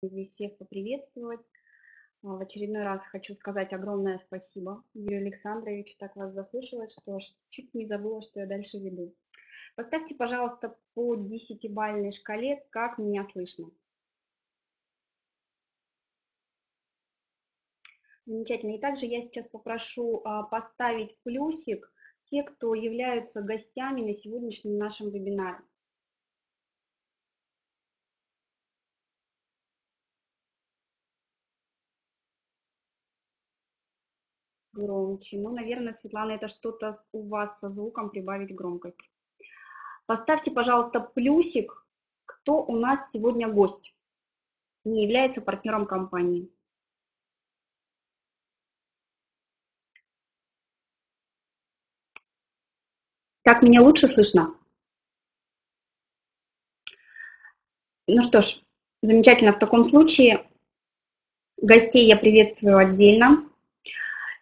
Здесь всех поприветствовать. В очередной раз хочу сказать огромное спасибо Юрию Александровичу. Так вас заслушалась, что чуть не забыла, что я дальше веду. Поставьте, пожалуйста, по 10-бальной шкале, как меня слышно. Замечательно. И также я сейчас попрошу поставить плюсик те, кто являются гостями на сегодняшнем нашем вебинаре. Громче. Ну, наверное, Светлана, это что-то у вас со звуком, прибавить громкость. Поставьте, пожалуйста, плюсик, кто у нас сегодня гость, не является партнером компании. Так меня лучше слышно? Ну что ж, замечательно. В таком случае гостей я приветствую отдельно.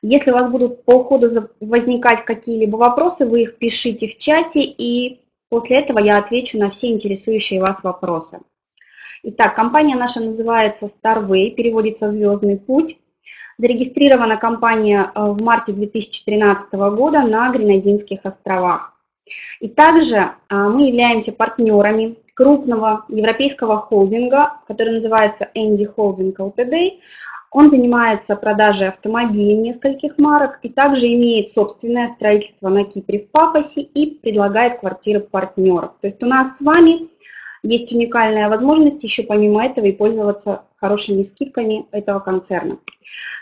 Если у вас будут по ходу возникать какие-либо вопросы, вы их пишите в чате, и после этого я отвечу на все интересующие вас вопросы. Итак, компания наша называется Starway, переводится «Звездный путь». Зарегистрирована компания в марте 2013 года на Гренадинских островах. И также мы являемся партнерами крупного европейского холдинга, который называется Andy Holding Ltd. Он занимается продажей автомобилей нескольких марок и также имеет собственное строительство на Кипре в Пафосе и предлагает квартиры партнеров. То есть у нас с вами есть уникальная возможность еще помимо этого и пользоваться хорошими скидками этого концерна.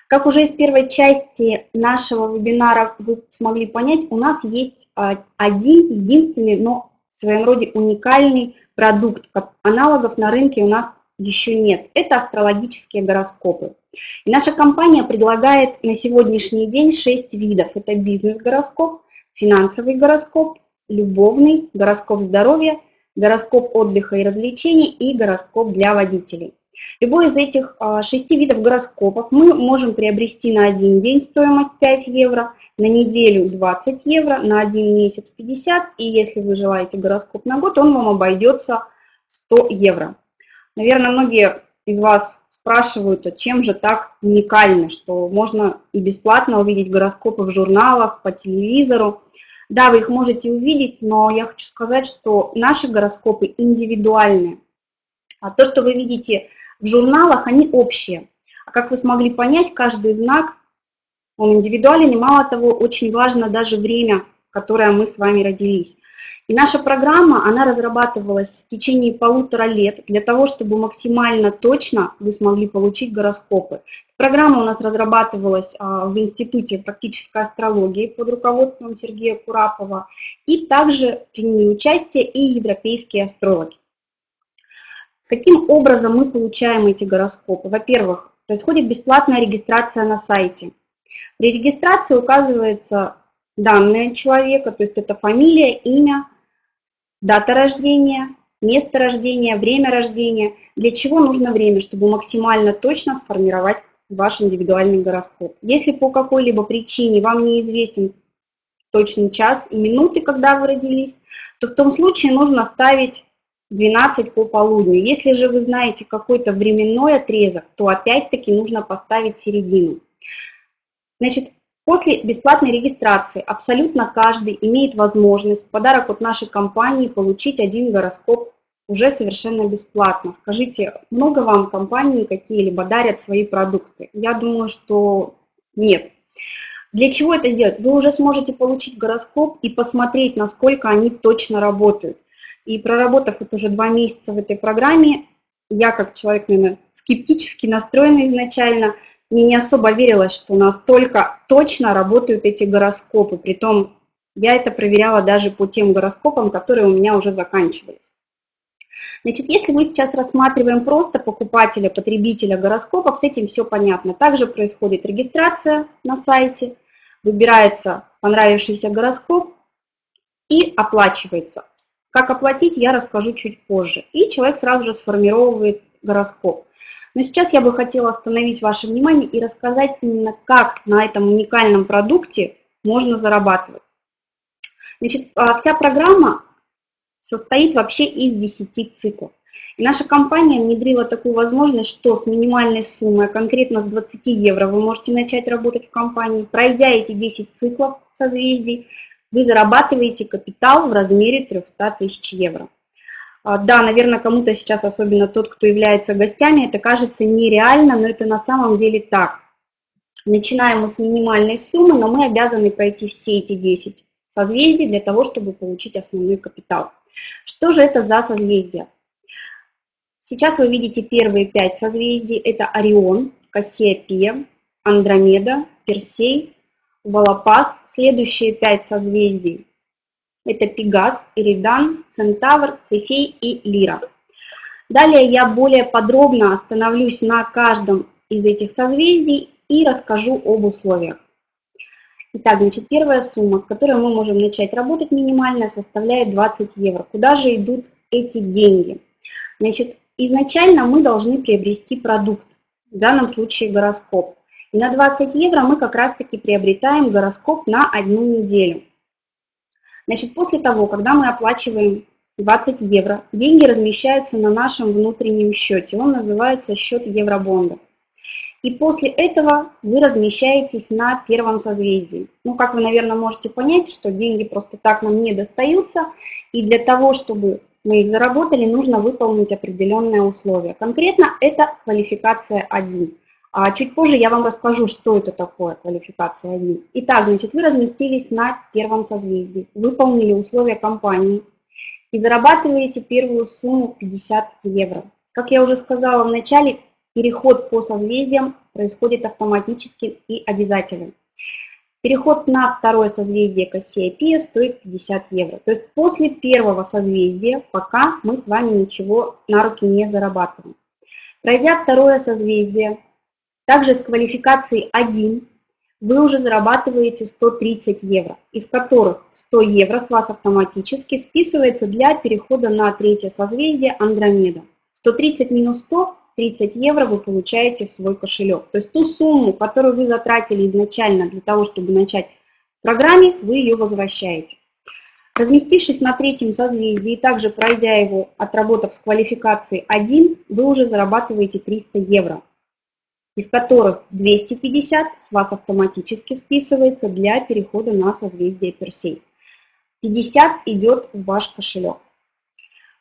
Как уже из первой части нашего вебинара вы смогли понять, у нас есть один единственный, но в своем роде уникальный продукт. Аналогов на рынке у нас еще нет. Это астрологические гороскопы. И наша компания предлагает на сегодняшний день 6 видов. Это бизнес-гороскоп, финансовый гороскоп, любовный, гороскоп здоровья, гороскоп отдыха и развлечений и гороскоп для водителей. Любой из этих 6 видов гороскопов мы можем приобрести на один день, стоимость 5 евро, на неделю 20 евро, на один месяц 50, и если вы желаете гороскоп на год, он вам обойдется 100 евро. Наверное, многие из вас спрашивают, а чем же так уникально, что можно и бесплатно увидеть гороскопы в журналах, по телевизору. Да, вы их можете увидеть, но я хочу сказать, что наши гороскопы индивидуальные. А то, что вы видите в журналах, они общие. А как вы смогли понять, каждый знак, он индивидуален, и мало того, очень важно даже время, в которое мы с вами родились. И наша программа, она разрабатывалась в течение 1,5 лет для того, чтобы максимально точно вы смогли получить гороскопы. Программа у нас разрабатывалась в Институте практической астрологии под руководством Сергея Курапова, и также приняли участие и европейские астрологи. Каким образом мы получаем эти гороскопы? Во-первых, происходит бесплатная регистрация на сайте. При регистрации указывается данные человека, то есть это фамилия, имя, дата рождения, место рождения, время рождения. Для чего нужно время? Чтобы максимально точно сформировать ваш индивидуальный гороскоп. Если по какой-либо причине вам неизвестен точный час и минуты, когда вы родились, то в том случае нужно ставить 12 по полудню. Если же вы знаете какой-то временной отрезок, то опять-таки нужно поставить середину. Значит, после бесплатной регистрации абсолютно каждый имеет возможность в подарок от нашей компании получить один гороскоп уже совершенно бесплатно. Скажите, много вам компании какие-либо дарят свои продукты? Я думаю, что нет. Для чего это делать? Вы уже сможете получить гороскоп и посмотреть, насколько они точно работают. И проработав вот уже 2 месяца в этой программе, я как человек, наверное, скептически настроенный изначально, мне не особо верилось, что настолько точно работают эти гороскопы. Притом я это проверяла даже по тем гороскопам, которые у меня уже заканчивались. Значит, если мы сейчас рассматриваем просто покупателя, потребителя гороскопов, с этим все понятно. Также происходит регистрация на сайте, выбирается понравившийся гороскоп и оплачивается. Как оплатить, я расскажу чуть позже. И человек сразу же сформировывает гороскоп. Но сейчас я бы хотела остановить ваше внимание и рассказать именно, как на этом уникальном продукте можно зарабатывать. Значит, вся программа состоит вообще из 10 циклов. И наша компания внедрила такую возможность, что с минимальной суммой, конкретно с 20 евро, вы можете начать работать в компании. Пройдя эти 10 циклов созвездий, вы зарабатываете капитал в размере 300 тысяч евро. Да, наверное, кому-то сейчас, особенно тот, кто является гостями, это кажется нереально, но это на самом деле так. Начинаем мы с минимальной суммы, но мы обязаны пройти все эти 10 созвездий для того, чтобы получить основной капитал. Что же это за созвездия? Сейчас вы видите первые 5 созвездий. Это Орион, Кассиопея, Андромеда, Персей, Волопас. Следующие 5 созвездий – это Пегас, Иридан, Центавр, Цефей и Лира. Далее я более подробно остановлюсь на каждом из этих созвездий и расскажу об условиях. Итак, значит, первая сумма, с которой мы можем начать работать минимальная, составляет 20 евро. Куда же идут эти деньги? Значит, изначально мы должны приобрести продукт, в данном случае гороскоп. И на 20 евро мы как раз-таки приобретаем гороскоп на 1 неделю. Значит, после того, когда мы оплачиваем 20 евро, деньги размещаются на нашем внутреннем счете. Он называется счет евробондов. И после этого вы размещаетесь на первом созвездии. Ну, как вы, наверное, можете понять, что деньги просто так нам не достаются. И для того, чтобы мы их заработали, нужно выполнить определенные условия. Конкретно это квалификация 1. А чуть позже я вам расскажу, что это такое квалификация 1. Итак, значит, вы разместились на первом созвездии, выполнили условия компании и зарабатываете первую сумму 50 евро. Как я уже сказала в начале, переход по созвездиям происходит автоматически и обязателен. Переход на второе созвездие Кассиопея стоит 50 евро. То есть после первого созвездия пока мы с вами ничего на руки не зарабатываем. Пройдя второе созвездие, также с квалификацией 1, вы уже зарабатываете 130 евро, из которых 100 евро с вас автоматически списывается для перехода на третье созвездие Андромеда. 130 минус 100 – 30 евро вы получаете в свой кошелек. То есть ту сумму, которую вы затратили изначально для того, чтобы начать в программе, вы ее возвращаете. Разместившись на третьем созвездии и также пройдя его, отработав с квалификацией 1, вы уже зарабатываете 300 евро, из которых 250 с вас автоматически списывается для перехода на созвездие Персей. 50 идет в ваш кошелек.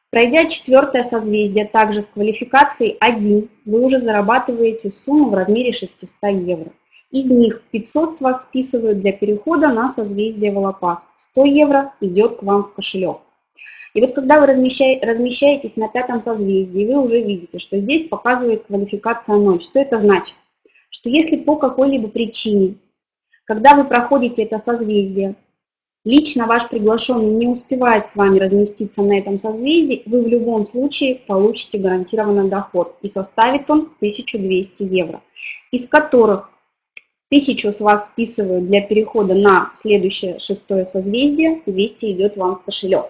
Пройдя четвертое созвездие, также с квалификацией 1, вы уже зарабатываете сумму в размере 600 евро. Из них 500 с вас списывают для перехода на созвездие Волопас. 100 евро идет к вам в кошелек. И вот когда вы размещаетесь на пятом созвездии, вы уже видите, что здесь показывает квалификация 0. Что это значит? Что если по какой-либо причине, когда вы проходите это созвездие, лично ваш приглашенный не успевает с вами разместиться на этом созвездии, вы в любом случае получите гарантированный доход. И составит он 1200 евро, из которых 1000 с вас списывают для перехода на следующее шестое созвездие, 200 идет вам в кошелек.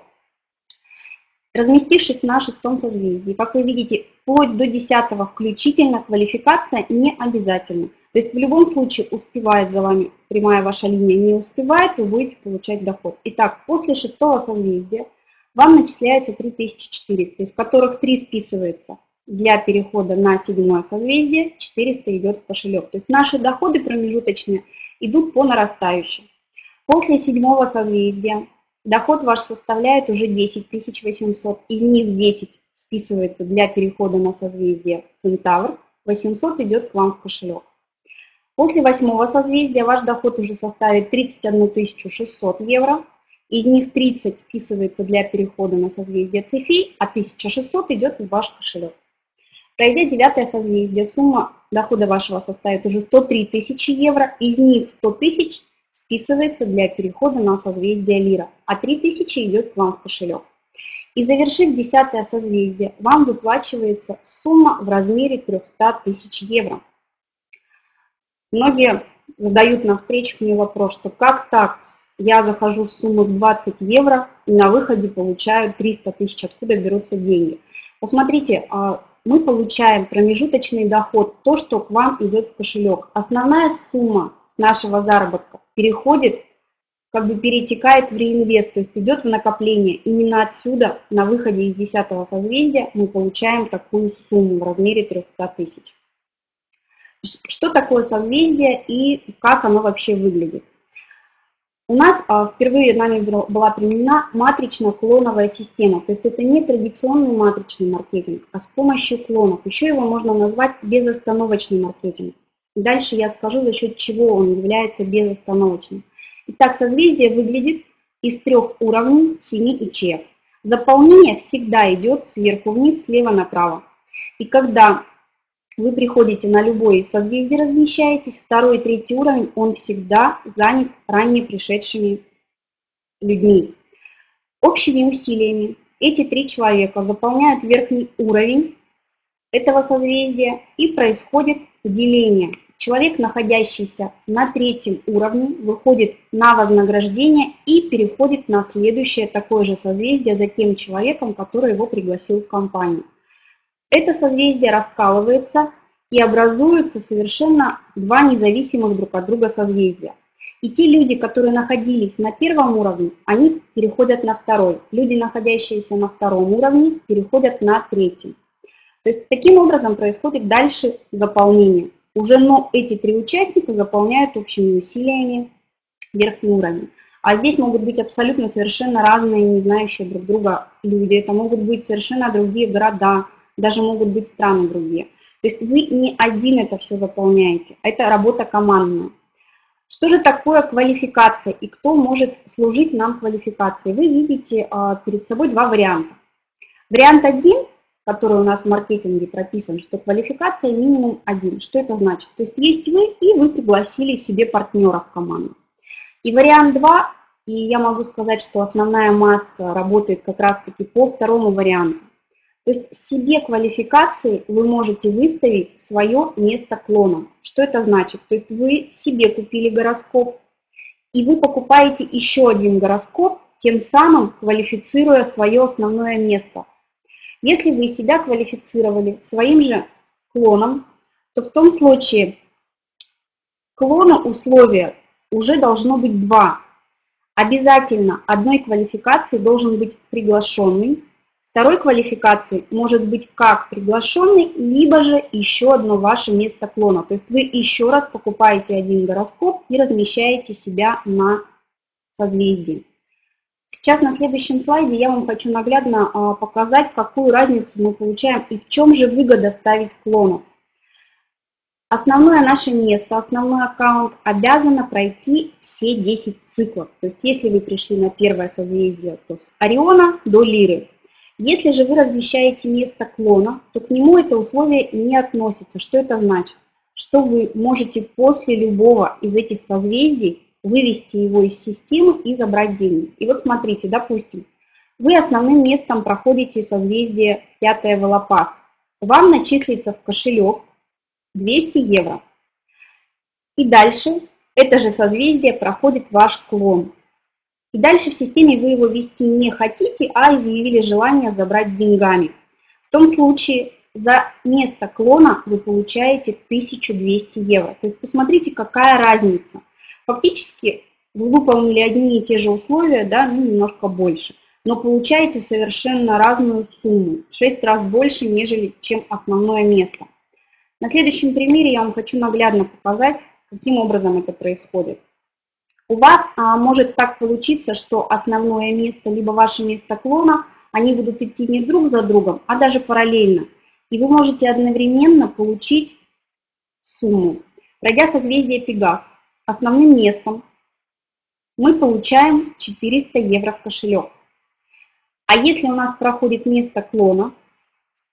Разместившись на шестом созвездии, как вы видите, вплоть до 10-го включительно квалификация не обязательна. То есть в любом случае успевает за вами прямая ваша линия, не успевает, вы будете получать доход. Итак, после шестого созвездия вам начисляется 3400, из которых 3 списывается для перехода на седьмое созвездие, 400 идет в кошелек. То есть наши доходы промежуточные идут по нарастающей. После седьмого созвездия доход ваш составляет уже 10 800, из них 10 списывается для перехода на созвездие Центавр, 800 идет к вам в кошелек. После восьмого созвездия ваш доход уже составит 31 600 евро, из них 30 списывается для перехода на созвездие Цефей, а 1600 идет в ваш кошелек. Пройдя девятое созвездие, сумма дохода вашего составит уже 103 тысячи евро, из них 100 тысяч списывается для перехода на созвездие Лира, а 3000 идет к вам в кошелек. И завершив 10-е созвездие, вам выплачивается сумма в размере 300 тысяч евро. Многие задают на встречах мне вопрос, что как так, я захожу в сумму 20 евро и на выходе получаю 300 тысяч, откуда берутся деньги. Посмотрите, мы получаем промежуточный доход, то, что к вам идет в кошелек. Основная сумма с нашего заработка переходит как бы перетекает в реинвест, то есть идет в накопление. Именно отсюда, на выходе из 10-го созвездия, мы получаем такую сумму в размере 300 тысяч. Что такое созвездие и как оно вообще выглядит? У нас впервые нами была применена матрично-клоновая система, то есть это не традиционный матричный маркетинг, а с помощью клонов. Еще его можно назвать безостановочный маркетинг. Дальше я скажу, за счет чего он является безостановочным. Итак, созвездие выглядит из 3 уровней синий и ячеек. Заполнение всегда идет сверху вниз, слева направо. И когда вы приходите на любое из созвездий, размещаетесь, 2-й и 3-й уровень, он всегда занят ранее пришедшими людьми. Общими усилиями эти 3 человека заполняют верхний уровень этого созвездия и происходит деление. Человек, находящийся на 3-м уровне, выходит на вознаграждение и переходит на следующее такое же созвездие за тем человеком, который его пригласил в компанию. Это созвездие раскалывается и образуются совершенно 2 независимых друг от друга созвездия. И те люди, которые находились на 1-м уровне, они переходят на 2-й. Люди, находящиеся на 2-м уровне, переходят на 3-й. То есть таким образом происходит дальше заполнение. Уже но эти 3 участника заполняют общими усилиями верхний уровень. А здесь могут быть абсолютно совершенно разные, не знающие друг друга люди. Это могут быть совершенно другие города, даже могут быть страны другие. То есть вы не один это все заполняете, это работа командная. Что же такое квалификация и кто может служить нам квалификацией? Вы видите перед собой 2 варианта. Вариант 1, который у нас в маркетинге прописан, что квалификация минимум 1. Что это значит? То есть вы, и вы пригласили себе партнера в команду. И вариант 2, и я могу сказать, что основная масса работает как раз-таки по 2-му варианту. То есть себе квалификации вы можете выставить свое место клона. Что это значит? То есть вы себе купили гороскоп, и вы покупаете еще один гороскоп, тем самым квалифицируя свое основное место. Если вы себя квалифицировали своим же клоном, то в том случае клона условия уже должно быть 2. Обязательно одной квалификации должен быть приглашенный, 2-й квалификации может быть как приглашенный, либо же еще одно ваше место клона. То есть вы еще раз покупаете один гороскоп и размещаете себя на созвездии. Сейчас на следующем слайде я вам хочу наглядно показать, какую разницу мы получаем и в чем же выгода ставить клонов. Основное наше место, основной аккаунт обязано пройти все 10 циклов. То есть если вы пришли на 1-е созвездие, то с Ориона до Лиры. Если же вы размещаете место клона, то к нему это условие не относится. Что это значит? Что вы можете после любого из этих созвездий вывести его из системы и забрать деньги. И вот смотрите, допустим, вы основным местом проходите созвездие 5-е Волопас. Вам начислится в кошелек 200 евро. И дальше это же созвездие проходит ваш клон. И дальше в системе вы его вести не хотите, а изъявили желание забрать деньгами. В том случае за место клона вы получаете 1200 евро. То есть посмотрите, какая разница. Фактически вы выполнили одни и те же условия, да, ну, немножко больше, но получаете совершенно разную сумму, 6 раз больше, нежели чем основное место. На следующем примере я вам хочу наглядно показать, каким образом это происходит. У вас может так получиться, что основное место, либо ваше место клона, они будут идти не друг за другом, а даже параллельно. И вы можете одновременно получить сумму. Пройдя созвездие Пегас, основным местом мы получаем 400 евро в кошелек. А если у нас проходит место клона,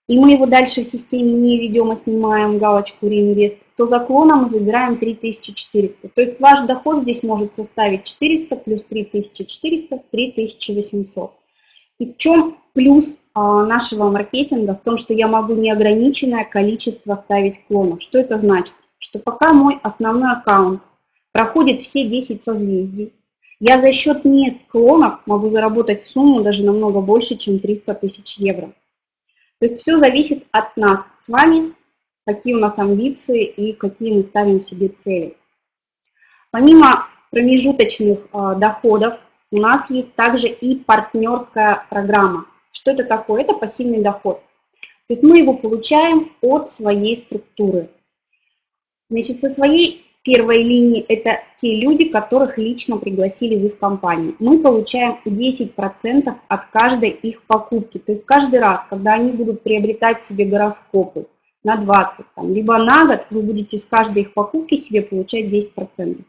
и мы его дальше в системе не ведем, а снимаем галочку «Реинвест», то за клоном мы забираем 3400. То есть ваш доход здесь может составить 400 плюс 3400, 3800. И в чем плюс нашего маркетинга? В том, что я могу неограниченное количество ставить клонов. Что это значит? Что пока мой основной аккаунт проходит все 10 созвездий, я за счет мест клонов могу заработать сумму даже намного больше, чем 300 тысяч евро. То есть все зависит от нас с вами, какие у нас амбиции и какие мы ставим себе цели. Помимо промежуточных доходов у нас есть также и партнерская программа. Что это такое? Это пассивный доход. То есть мы его получаем от своей структуры. Значит, со своей первой линии это те люди, которых лично пригласили вы в компанию. Мы получаем 10% от каждой их покупки. То есть каждый раз, когда они будут приобретать себе гороскопы на 20, либо на год, вы будете с каждой их покупки себе получать 10%.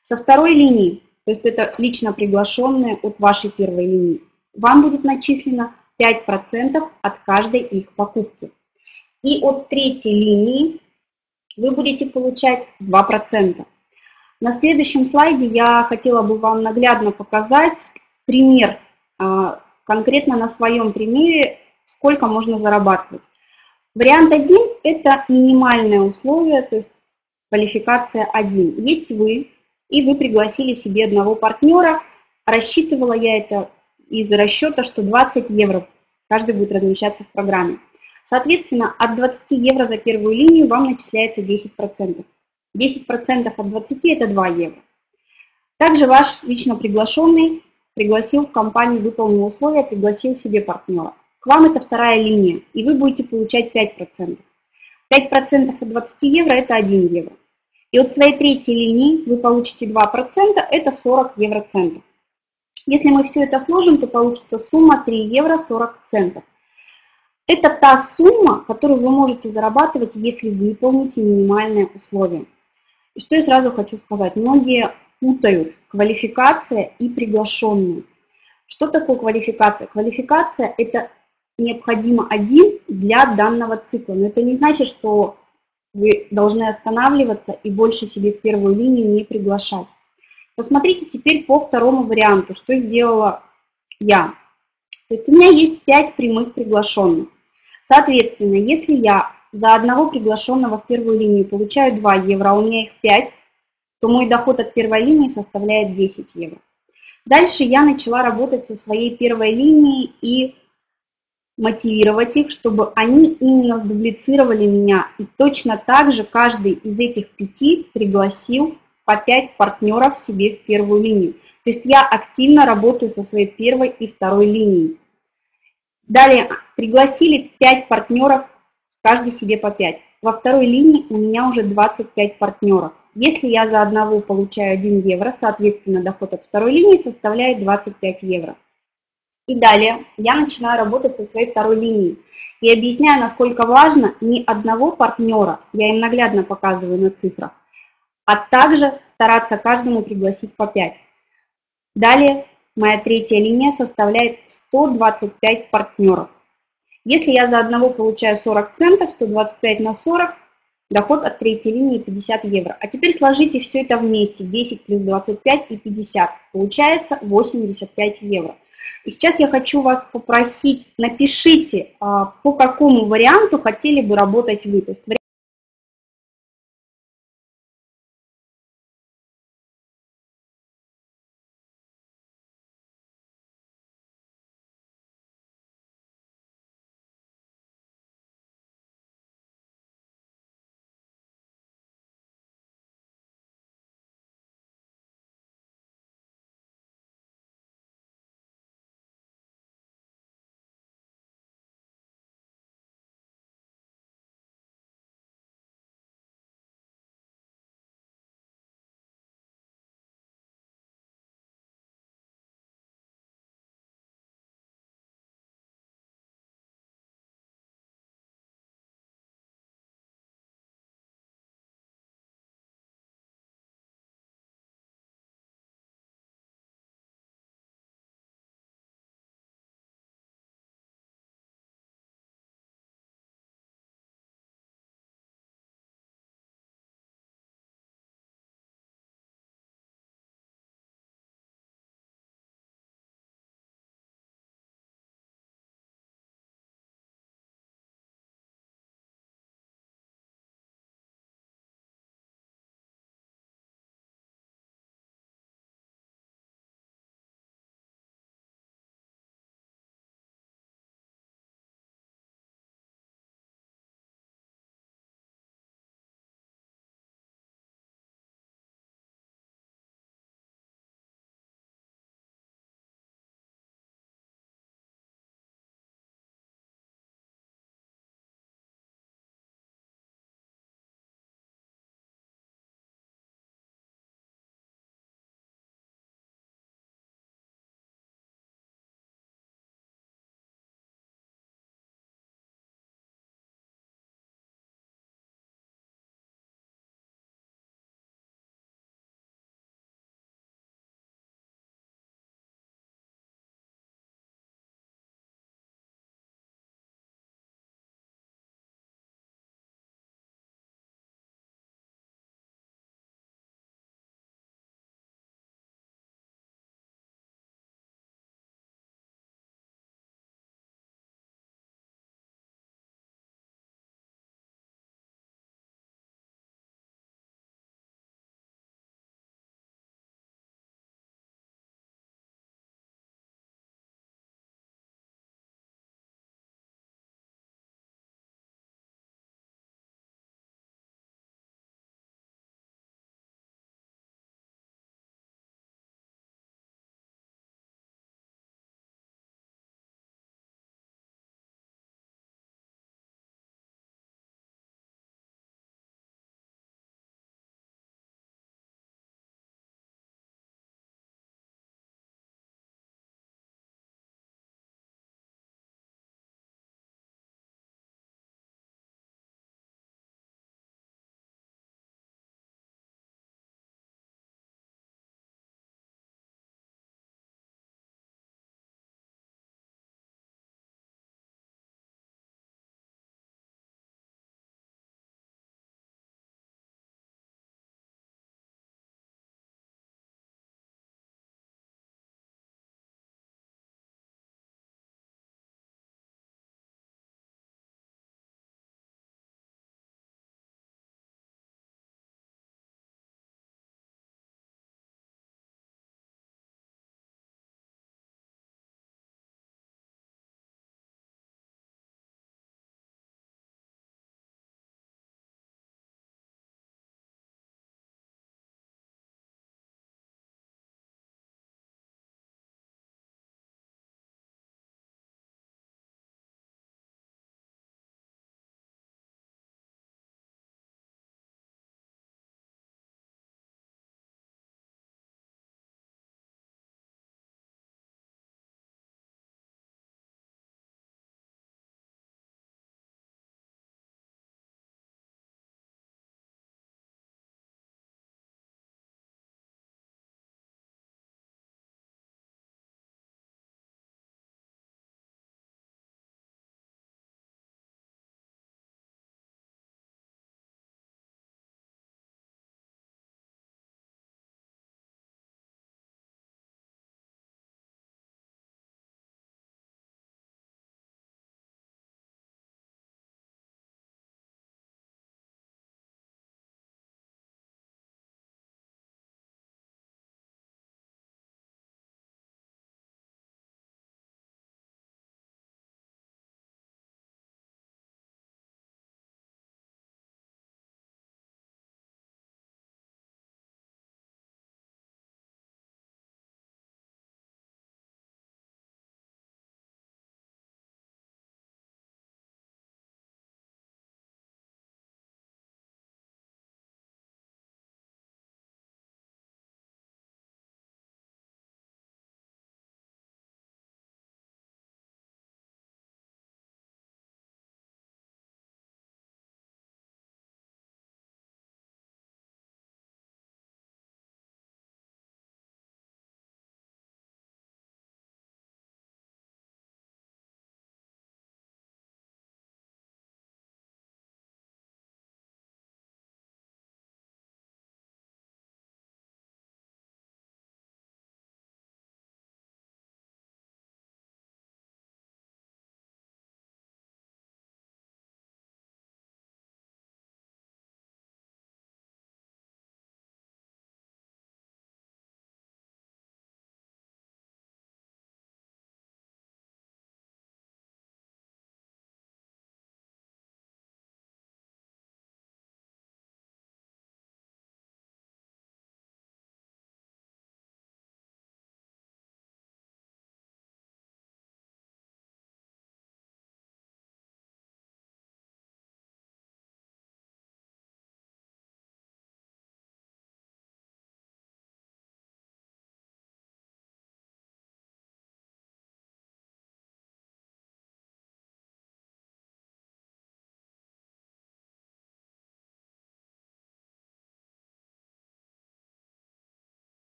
Со второй линии, то есть это лично приглашенные от вашей первой линии, вам будет начислено 5% от каждой их покупки. И от третьей линии вы будете получать 2%. На следующем слайде я хотела бы вам наглядно показать пример, конкретно на своем примере, сколько можно зарабатывать. Вариант 1 – это минимальное условие, то есть квалификация 1. Есть вы, и вы пригласили себе одного партнера. Рассчитывала я это из расчета, что 20 евро каждый будет размещаться в программе. Соответственно, от 20 евро за первую линию вам начисляется 10%. 10% от 20 – это 2 евро. Также ваш лично приглашенный пригласил в компанию, выполнил условия, пригласил себе партнера. К вам это вторая линия, и вы будете получать 5%. 5% от 20 евро – это 1 евро. И от своей третьей линии вы получите 2%, это 40 евроцентов. Если мы все это сложим, то получится сумма 3 евро 40 центов. Это та сумма, которую вы можете зарабатывать, если выполните минимальные условия. И что я сразу хочу сказать. Многие путают квалификация и приглашенные. Что такое квалификация? Квалификация – это необходимо один для данного цикла. Но это не значит, что вы должны останавливаться и больше себе в первую линию не приглашать. Посмотрите теперь по второму варианту, что сделала я. То есть у меня есть 5 прямых приглашенных. Соответственно, если я за одного приглашенного в первую линию получаю 2 евро, а у меня их 5, то мой доход от первой линии составляет 10 евро. Дальше я начала работать со своей первой линией и мотивировать их, чтобы они именно сдублицировали меня. И точно так же каждый из этих 5 пригласил по 5 партнеров себе в первую линию. То есть я активно работаю со своей первой и второй линией. Далее пригласили 5 партнеров, каждый себе по 5. Во второй линии у меня уже 25 партнеров. Если я за одного получаю 1 евро, соответственно, доход от второй линии составляет 25 евро. И далее я начинаю работать со своей второй линией. И объясняю, насколько важно не одного партнера, я им наглядно показываю на цифрах, а также стараться каждому пригласить по 5. Далее моя третья линия составляет 125 партнеров. Если я за одного получаю 40 центов, 125 на 40, доход от третьей линии 50 евро. А теперь сложите все это вместе, 10 плюс 25 и 50, получается 85 евро. И сейчас я хочу вас попросить, напишите, по какому варианту хотели бы работать вы. То есть